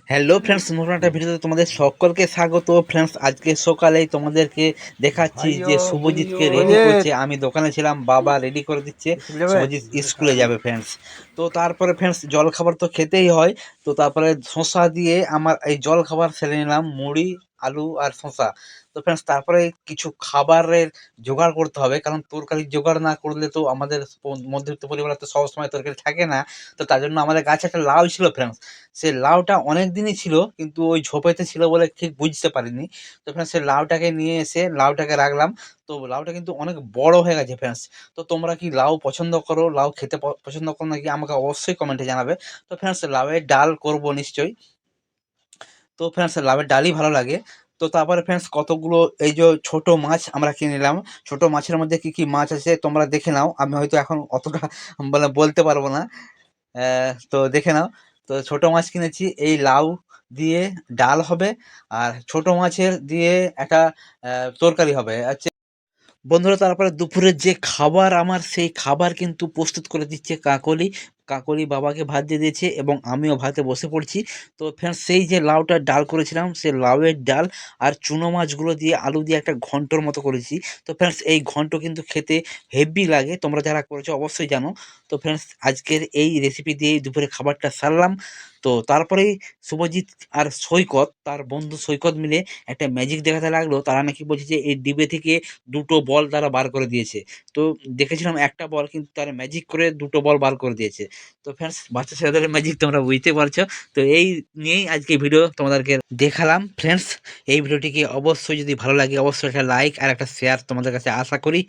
Hello friends, নতুন একটা ভিডিওতে তোমাদের সকলকে স্বাগত। ফ্রেন্ডস, আজকে সকালেই তোমাদেরকে দেখাচ্ছি যে শুভজিৎকে রেডি করছে। আমি দোকানে ছিলাম, বাবা রেডি করে দিচ্ছে। শুভজিৎ স্কুলে যাবে ফ্রেন্ডস। তো তারপরে ফ্রেন্ডস জল খাবার তো খেতেই হয়। তো তারপরে শসা দিয়ে আমার এই জল খাবার সেরে নিলাম, মুড়ি, আলু আর শসা। তো ফ্রেন্ডস তারপরে কিছু খাবারের জোগাড় করতে হবে, কারণ তরকারির জোগাড় না করলে তো আমাদের মধ্যবিত্ত পরিবারে তো সবসময় তরকারি থাকে না। তো তার জন্য আমাদের গাছে একটা লাউ ছিল ফ্রেন্ডস। সে লাউটা অনেক দিনই ছিল, কিন্তু ওই ঝোপেতে ছিল বলে ঠিক বুঝতে পারিনি। তো ফ্রেন্ডস সে লাউটাকে নিয়ে এসে লাউটাকে রাখলাম। তো লাউটা কিন্তু অনেক বড় হয়ে গেছে ফ্রেন্ডস। তো তোমরা কি লাউ পছন্দ করো, লাউ খেতে পছন্দ করো নাকি আমাকে অবশ্যই কমেন্টে জানাবে। তো ফ্রেন্ডস লাউয়ের ডাল করব নিশ্চয়ই। তো ফ্রেন্ডস লাউয়ের ডালই ভালো লাগে। তো তারপরে ফ্রেন্ডস কতগুলো এই যে ছোট মাছ আমরা কিনে নিলাম। ছোট মাছের মধ্যে কি কি মাছ আছে তোমরা দেখে নাও, আমি হয়তো এখন অতটা বলতে পারবো না। তো দেখে নাও। তো ছোট মাছ কিনেছি, এই লাউ দিয়ে ডাল হবে, আর ছোট মাছের দিয়ে একটা তরকারি হবে। আচ্ছা বন্ধুরা, তারপরে দুপুরের যে খাবার আমার, সেই খাবার কিন্তু প্রস্তুত করে দিচ্ছে কাকলি। কাকলি বাবাকে ভাত দিয়ে দিয়েছে এবং আমিও ভাতে বসে পড়ছি। তো ফ্রেন্ডস সেই যে লাউটার ডাল করেছিলাম, সেই লাউয়ের ডাল আর চুনো মাছগুলো দিয়ে আলু দিয়ে একটা ঘন্টর মতো করেছি। তো ফ্রেন্ডস এই ঘন্ট কিন্তু খেতে হেভি লাগে, তোমরা যারা করেছো অবশ্যই জানো। তো ফ্রেন্ডস আজকের এই রেসিপি দিয়েই দুপুরে খাবারটা সারলাম। তো তারপরেই শুভজিৎ আর সৈকত, তার বন্ধু সৈকত মিলে একটা ম্যাজিক দেখাতে লাগলো। তারা নাকি বলছে যে এই ডিবে থেকে দুটো বল তারা বার করে দিয়েছে। তো দেখেছিলাম একটা বল, কিন্তু তারা ম্যাজিক করে দুটো বল বার করে দিয়েছে। তো ফ্রেন্ডস বাচ্চা ছেলেদের ম্যাজিক তোমরা বুঝতে পারছো। তো এই নিয়েই আজকে ভিডিও তোমাদেরকে দেখালাম ফ্রেন্ডস। এই ভিডিওটিকে অবশ্যই যদি ভালো লাগে অবশ্যই একটা লাইক আর একটা শেয়ার তোমাদের কাছে আশা করি।